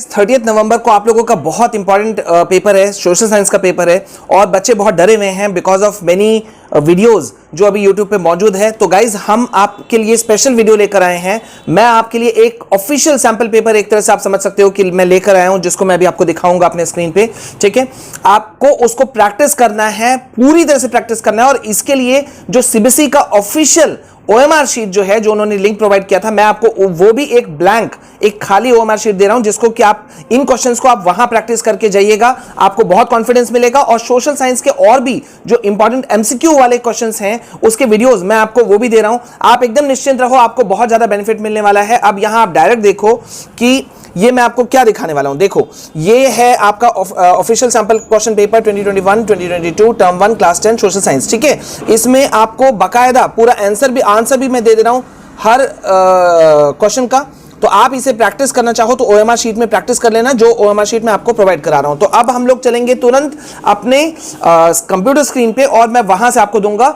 30 नवंबर को आप लोगों का बहुत इंपॉर्टेंट पेपर है, सोशल साइंस का पेपर है और बच्चे बहुत डरे हुए हैं बिकॉज ऑफ मेनी वीडियोस जो अभी YouTube पे मौजूद है। तो गाइज हम आपके लिए स्पेशल वीडियो लेकर आए हैं। मैं आपके लिए एक ऑफिशियल सैंपल पेपर, एक तरह से आप समझ सकते हो कि मैं लेकर आया हूं, जिसको मैं अभी आपको दिखाऊंगा अपने स्क्रीन पे। ठीक है, आपको उसको प्रैक्टिस करना है, पूरी तरह से प्रैक्टिस करना है और इसके लिए जो सीबीएसई का ऑफिशियल OMR शीट जो है, जो उन्होंने लिंक प्रोवाइड किया था, मैं आपको वो भी एक ब्लैंक, एक खाली OMR शीट दे रहा हूं, जिसको कि आप इन क्वेश्चंस को आप वहां प्रैक्टिस करके जाइएगा, आपको बहुत कॉन्फिडेंस मिलेगा। और सोशल साइंस के और भी जो इंपॉर्टेंट MCQ वाले क्वेश्चंस हैं, उसके वीडियोस मैं आपको वो भी दे रहा हूं। आप एकदम निश्चिंत रहो, आपको बहुत ज्यादा बेनिफिट मिलने वाला है। अब यहां आप डायरेक्ट देखो कि ये मैं आपको क्या दिखाने वाला हूं। देखो, ये है आपका official sample question paper 2021-2022 term 1 class 10 social science. ठीक है, इसमें आपको बाकायदा पूरा आंसर भी मैं दे दे रहा हूं हर क्वेश्चन का। तो आप इसे प्रैक्टिस करना चाहो तो OMR शीट में प्रैक्टिस कर लेना, जो OMR शीट में आपको प्रोवाइड करा रहा हूं। तो अब हम लोग चलेंगे तुरंत अपने कंप्यूटर स्क्रीन पे और मैं वहां से आपको दूंगा।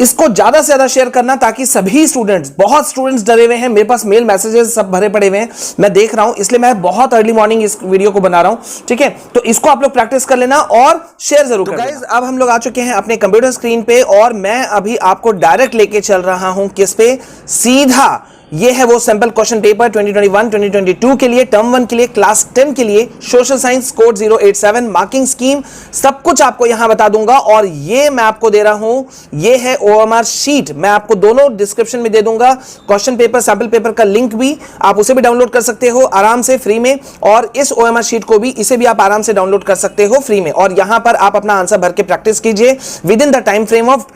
इसको ज्यादा से ज्यादा शेयर करना ताकि सभी स्टूडेंट्स, बहुत स्टूडेंट्स डरे हुए हैं, मेरे पास मेल मैसेजेस सब भरे पड़े हुए हैं, मैं देख रहा हूं, इसलिए मैं बहुत अर्ली मॉर्निंग इस वीडियो को बना रहा हूं। ठीक है, तो इसको आप लोग प्रैक्टिस कर लेना और शेयर जरूर करें। गाइस, अब हम लोग आ चुके हैं अपने कंप्यूटर स्क्रीन पे और मैं अभी आपको डायरेक्ट लेके चल रहा हूं किस पे, सीधा ये है वो सैंपल क्वेश्चन पेपर 2021-2022 के लिए, टर्म 1 के लिए, क्लास 10 के लिए, social science code 087, marking scheme, सब कुछ आपको यहां बता दूंगा। और ये मैं आपको दे रहा हूं, ये है OMR शीट, मैं आपको दोनों डिस्क्रिप्शन में दे दूंगा। क्वेश्चन पेपर, सैंपल पेपर का लिंक भी, आप उसे भी डाउनलोड कर सकते हो आराम से फ्री में, और इस OMR शीट को भी, इसे भी आप आराम से डाउनलोड कर सकते हो फ्री में। और यहां पर आप अपना आंसर भर के प्रैक्टिस कीजिए with in the time frame of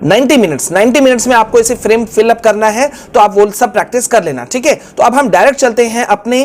90 minutes में आपको इसे फ्रेम फिलअप करना है, तो आप वो सब प्रैक्टिस कर लेना। ठीक है, तो अब हम डायरेक्ट चलते हैं अपने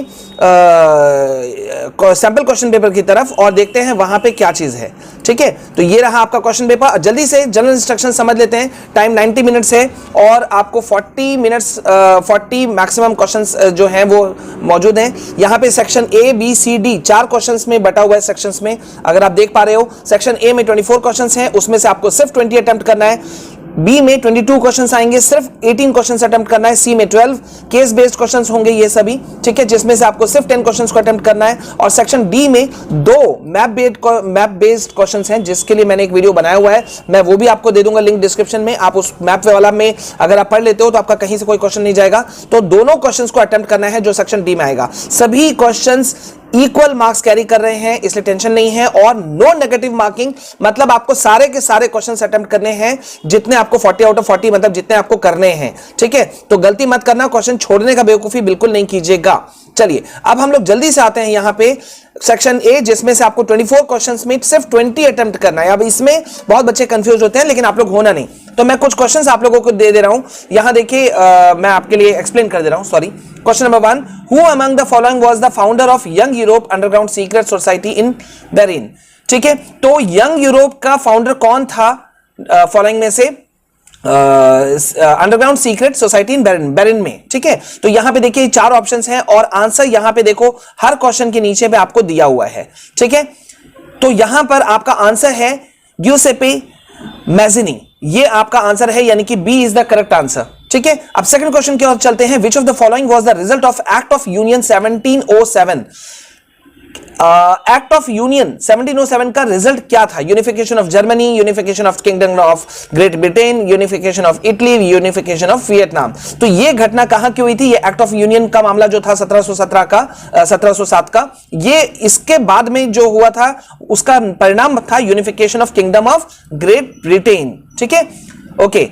सैंपल क्वेश्चन पेपर की तरफ और देखते हैं वहां पे क्या चीज है। ठीक है, तो ये रहा आपका क्वेश्चन पेपर। जल्दी से जनरल इंस्ट्रक्शन समझ लेते हैं। टाइम 90 मिनट्स है और आपको 40 मैक्सिमम क्वेश्चंस जो हैं वो मौजूद हैं। यहाँ पे section A, B, C, D 4 questions में बटा हुआ है। सेक्शंस में अगर आप देख पा रहे हो, सेक्शन A में 24 क्वेश्चंस हैं, उसमें से आपको सिर्फ 20 अटेम्प्ट करना है। B में 22 क्वेश्चंस आएंगे, सिर्फ 18 क्वेश्चंस अटेम्प्ट करना है। C में 12 केस बेस्ड क्वेश्चंस होंगे ये सभी। ठीक है, जिसमें से आपको सिर्फ 10 क्वेश्चंस को अटेम्प्ट करना है। और सेक्शन D में 2 मैप बेस्ड क्वेश्चंस हैं, जिसके लिए मैंने एक वीडियो बनाया हुआ है, मैं वो भी आपको दे दूंगा लिंक डिस्क्रिप्शन में। आप उस मैप वाला में अगर आप पढ़ लेते हो तो आपका कहीं से कोई क्वेश्चन नहीं जाएगा। तो दोनों क्वेश्चंस को अटेम्प्ट करना है जो सेक्शन D में आएगा। सभी क्वेश्चंस इक्वल मार्क्स कैरी कर रहे हैं, इसलिए टेंशन नहीं है। और नो नेगेटिव मार्किंग, मतलब आपको सारे के सारे क्वेश्चंस अटेम्प्ट करने हैं, जितने आपको 40 आउट ऑफ 40 मतलब जितने आपको करने हैं। ठीक है, तो गलती मत करना, क्वेश्चन छोड़ने का बेवकूफी बिल्कुल नहीं कीजिएगा। चलिए, अब हम लोग जल्दी से आते हैं यहां पे सेक्शन A, जिसमें से आपको 24 क्वेश्चंस में सिर्फ 20 अटेम्प्ट करना है। अब इसमें बहुत बच्चे कंफ्यूज होते हैं, लेकिन आप लोग होना नहीं। तो मैं कुछ क्वेश्चंस आप लोगों को दे रहा हूं, यहां देखिए, मैं आपके लिए एक्सप्लेन कर दे रहा हूं। Sorry, question number 1, who among the following was the founder of Young Europe underground secret society in Bern. ठीक है, तो यंग यूरोप का फाउंडर कौन था फॉलोइंग में से? अंडरग्राउंड सीक्रेट सोसाइटी इन बेरिन में। ठीक है, तो यहां पे देखिए 4 ऑप्शंस हैं और आंसर यहां पे देखो हर क्वेश्चन के नीचे पे आपको दिया हुआ है। ठीक है, तो यहां पर आपका आंसर है ग्यूसेपे मैज़िनी, ये आपका आंसर है, यानी कि B is the correct answer. ठीक है, अब सेकंड क्वेश्चन की ओर चलते हैं। Which of the following was the result of act of union 1707? Act of union 1707 का रिजल्ट क्या था? Unification of Germany, unification of kingdom of great Britain, unification of Italy, unification of Vietnam. तो ये घटना कहां की हुई थी? ये एक्ट ऑफ यूनियन का मामला जो था 1707 का, ये इसके बाद में जो हुआ था उसका परिणाम था unification of kingdom of great Britain. ठीक है, ओके,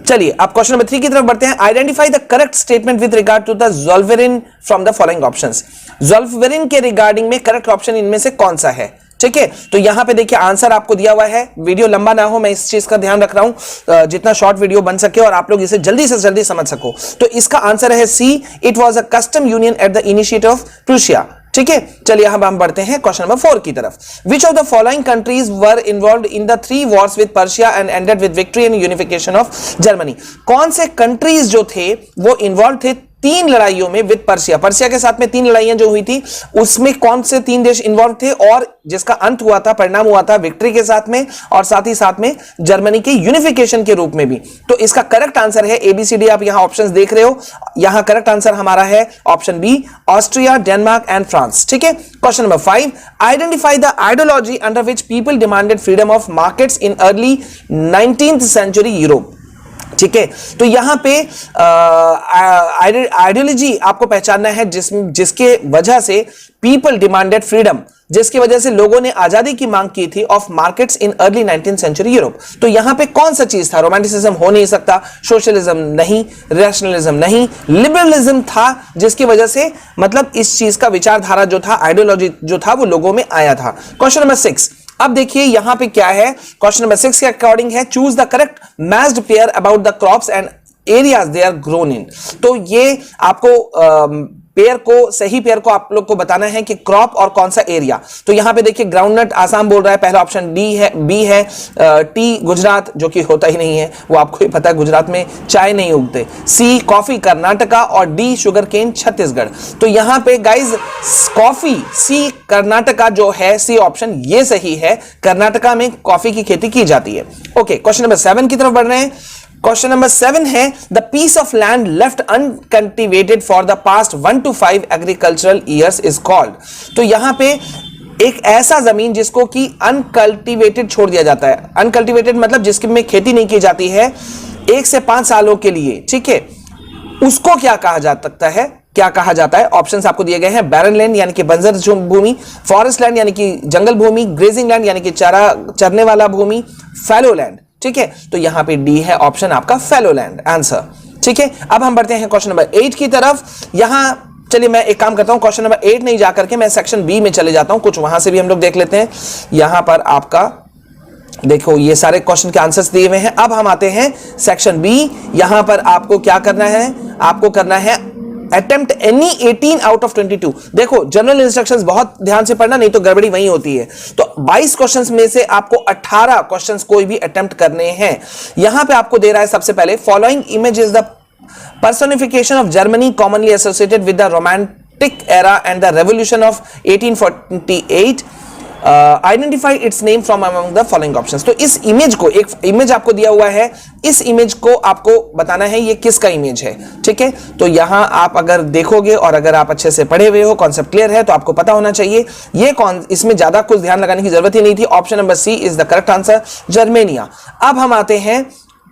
चलिए अब क्वेश्चन नंबर 3 की तरफ बढ़ते हैं। Identify the correct statement with regard to the Zollverein from the following options. Zollverein के रिगार्डिंग में करेक्ट ऑप्शन इनमें से कौन सा है? ठीक है, तो यहां पे देखिए आंसर आपको दिया हुआ है। वीडियो लंबा ना हो, मैं इस चीज का ध्यान रख रहा हूं, जितना शॉर्ट वीडियो बन सके और आप लोग इसे जल्दी से जल्दी समझ सको। तो इसका आंसर है C, it was a custom union at the initiative of Prussia. ठीक है, चलिए अब हम बढ़ते हैं क्वेश्चन नंबर 4 की तरफ। Which of the following countries were involved in the 3 Wars with Persia and ended with victory and unification of Germany? कौन से कंट्रीज जो थे वो इन्वॉल्व थे 3 लड़ाइयों में विद पर्सिया, पर्सिया के साथ में 3 लड़ाइयां जो हुई थी उसमें कौन से 3 देश इन्वॉल्व थे और जिसका अंत हुआ था, परिणाम हुआ था विक्ट्री के साथ में और साथ में जर्मनी के यूनिफिकेशन के रूप में भी। तो इसका करेक्ट आंसर है ABCD। आप यहां ऑप्शंस देख रहे हो, यहां करेक्ट आंसर हमारा है option B, Austria, Denmark and France. ठीक है, question number 5, identify the ideology under which people demanded freedom of markets in early 19th century Europe. ठीक है, तो यहां पे आइडियोलॉजी आपको पहचानना है जिसके वजह से पीपल डिमांडेड फ्रीडम, जिसकी वजह से लोगों ने आजादी की मांग की थी of markets in early 19th century Europe. तो यहां पे कौन सा चीज था? रोमांटिसिज्म हो नहीं सकता, सोशलिज्म नहीं, रैशनलिज्म नहीं, लिबरलिज्म था, जिसकी वजह से मतलब इस चीज का विचारधारा जो था, आइडियोलॉजी जो था वो लोगों में आया था। क्वेश्चन नंबर 6, अब देखिए यहां पे क्या है, क्वेश्चन नंबर 6 के अकॉर्डिंग है, choose the correct matched pair about the crops and areas they are grown in. तो ये आपको पेयर को, सही पेयर को आप लोग को बताना है कि क्रॉप और कौन सा एरिया। तो यहां पे देखिए ग्राउंडनट आसाम बोल रहा है, पहला ऑप्शन बी है, टी गुजरात, जो कि होता ही नहीं है, वो आपको ही पता है गुजरात में चाय नहीं उगते, सी कॉफी कर्नाटका और डी शुगर केन छत्तीसगढ़। तो यहां पे गाइज कॉफी, सी कर्नाटका जो है, सी ऑप्शन ये सही है, कर्नाटका में कॉफी की खेती की जाती है। ओके, क्वेश्चन नंबर 7 की तरफ बढ़ रहे हैं। क्वेश्चन नंबर 7 है, the piece of land left uncultivated for the past 1 to 5 agricultural years is called. तो यहां पे एक ऐसा जमीन जिसको कि अनकल्टिवेटेड छोड़ दिया जाता है, अनकल्टिवेटेड मतलब जिसमें खेती नहीं की जाती है 1 से 5 सालों के लिए, ठीक है, उसको क्या कहा जा सकता है? क्या कहा जाता है? ऑप्शंस आपको दिए गए हैं, बैरन लैंड यानी कि बंजर भूमि, फॉरेस्ट लैंड यानी कि जंगल भूमि, ग्रेजिंग लैंड यानी कि चरने वाला भूमि, फैलो लैंड। ठीक है, तो यहां पे डी है ऑप्शन आपका, फैलो लैंड आंसर। ठीक है, अब हम बढ़ते हैं क्वेश्चन नंबर 8 की तरफ। यहां चलिए मैं एक काम करता हूं, क्वेश्चन नंबर 8 नहीं जाकर के मैं सेक्शन बी में चले जाता हूं, कुछ वहां से भी हम लोग देख लेते हैं। यहां पर आपका देखो ये सारे क्वेश्चन के आंसर्स दिए हुए हैं। अब हम आते हैं सेक्शन बी। यहां पर आपको क्या करना है? आपको करना है अटेम्प्ट एनी 18 आउट ऑफ 22। देखो जनरल इंस्ट्रक्शंस बहुत ध्यान से पढ़ना, नहीं तो गड़बड़ी वहीं होती है। तो 22 क्वेश्चंस में से आपको 18 क्वेश्चंस कोई भी अटेम्प्ट करने हैं। यहां पे आपको दे रहा है सबसे पहले, following image is the personification of Germany commonly associated with the romantic era and the revolution of 1848. Identify it's name from among the following options. तो इस इमेज को, एक इमेज आपको दिया हुआ है, इस इमेज को आपको बताना है ये किसका इमेज है। ठीक है, तो यहां आप अगर देखोगे और अगर आप अच्छे से पढ़े हुए हो, कॉन्सेप्ट क्लियर है, तो आपको पता होना चाहिए ये कौन, इसमें ज्यादा कुछ ध्यान लगाने की जरूरत ही नहीं थी। Option number C is the correct answer, Germania. अब हम आते हैं,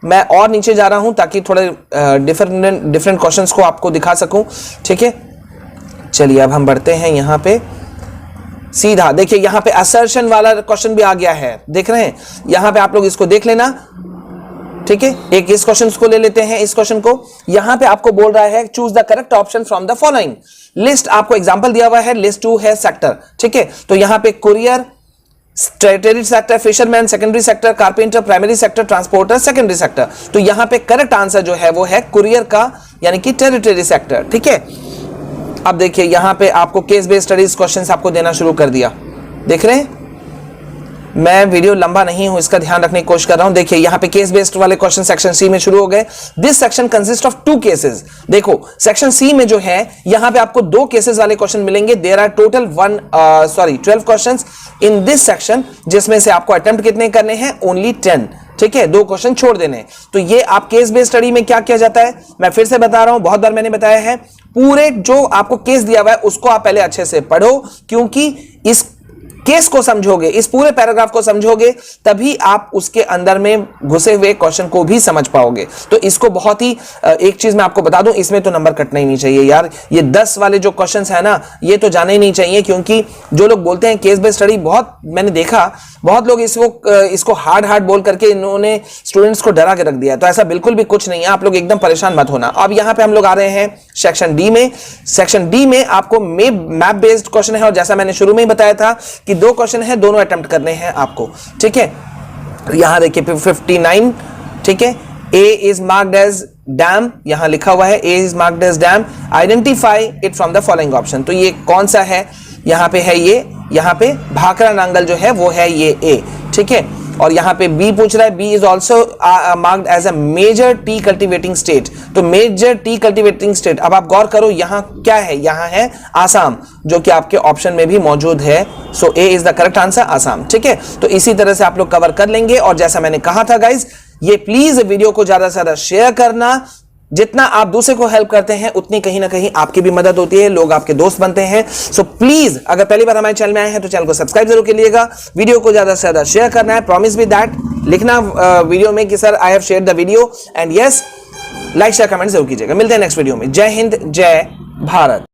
मैं और नीचे जा रहा हूं ताकि थोड़े डिफरेंट क्वेश्चंस को आपको दिखा सकूं। ठीक है, चलिए अब हम बढ़ते हैं यहां पे सीधा। देखिए यहां पे असर्शन वाला क्वेश्चन भी आ गया है, देख रहे हैं, यहां पे आप लोग इसको देख लेना। ठीक है, एक इस क्वेश्चन को ले लेते हैं। इस क्वेश्चन को यहां पे आपको बोल रहा है choose the correct option from the following list. आपको एग्जांपल दिया हुआ है, लिस्ट 2 है सेक्टर। ठीक है, तो यहां पे courier, territory sector, fisherman secondary sector, carpenter primary sector, transporter secondary sector. तो यहां पे करेक्ट आंसर जो है वो है कुरियर का, यानी कि टेरिटरी सेक्टर। ठीक है, अब देखिए यहां पे आपको केस बेस्ड स्टडीज क्वेश्चंस आपको देना शुरू कर दिया, देख रहे हैं। मैं वीडियो लंबा नहीं हूं, इसका ध्यान रखने की कोशिश कर रहा हूं। देखिए यहां पे केस बेस्ड वाले क्वेश्चन सेक्शन सी में शुरू हो गए। This section consist of 2 cases. देखो सेक्शन सी में जो है यहां पे आपको 2 केसेस वाले क्वेश्चन मिलेंगे। There are total 12 questions in this section, जिसमें से आपको अटेम्प्ट कितने करने हैं? ओनली 10। ठीक है, 2 क्वेश्चन छोड़ देने। तो ये आप केस बेस्ड स्टडी में क्या किया जाता है, मैं फिर से बता रहा हूं, बहुत बार मैंने बताया है, पूरे जो आपको केस दिया हुआ है उसको आप पहले अच्छे से पढ़ो, क्योंकि इस केस को समझोगे, इस पूरे पैराग्राफ को समझोगे, तभी आप उसके अंदर में घुसे हुए क्वेश्चन को भी समझ पाओगे। तो इसको बहुत ही एक चीज मैं आपको बता दूं, इसमें तो नंबर कटना ही नहीं चाहिए यार। ये 10 वाले जो क्वेश्चंस है ना, ये तो जाने ही नहीं चाहिए, क्योंकि जो लोग बोलते हैं केस बेस्ड स्टडी, बहुत मैंने देखा बहुत लोग इसको हार्ड बोल करके इन्होंने स्टूडेंट्स को डरा के रख दिया। तो ऐसा बिल्कुल भी कुछ नहीं है, आप लोग एकदम परेशान मत होना। अब यहां पे हम लोग आ रहे हैं सेक्शन डी में। सेक्शन डी में आपको मैप बेस्ड क्वेश्चन है, और जैसा मैंने शुरू में ही बताया था कि 2 क्वेश्चन है, दोनों अटेम्प्ट करने हैं आपको। ठीक है, यहां देखिए 59। ठीक है, A is marked as dam, यहां लिखा हुआ है A is marked as dam, identify it from the following option. तो ये कौन सा है? यहां पे है ये, यहां पे भाखरा नांगल जो है वो है ये ए। ठीक है, और यहाँ पे बी पूछ रहा है, B is also marked as a major tea cultivating state. तो मेजर टी कल्टिवेटिंग स्टेट, अब आप गौर करो यहाँ क्या है, यहाँ है आसाम, जो कि आपके ऑप्शन में भी मौजूद है। So A is the correct answer, Assam. ठीक है, तो इसी तरह से आप लोग कवर कर लेंगे। और जैसा मैंने कहा था गाइज, ये प्लीज वीडियो को ज्यादा से ज्यादा शेयर करना। जितना आप दूसरे को हेल्प करते हैं उतनी कहीं ना कहीं आपकी भी मदद होती है, लोग आपके दोस्त बनते हैं। सो प्लीज, अगर पहली बार हमारे चैनल में आए हैं तो चैनल को सब्सक्राइब जरूर कीजिएगा, वीडियो को ज्यादा से ज्यादा शेयर करना है। प्रॉमिस भी दैट, लिखना वीडियो में कि sir I have shared the video, and yes, like share comment जरूर कीजिएगा। मिलते हैं नेक्स्ट वीडियो में। जय हिंद, जय भारत।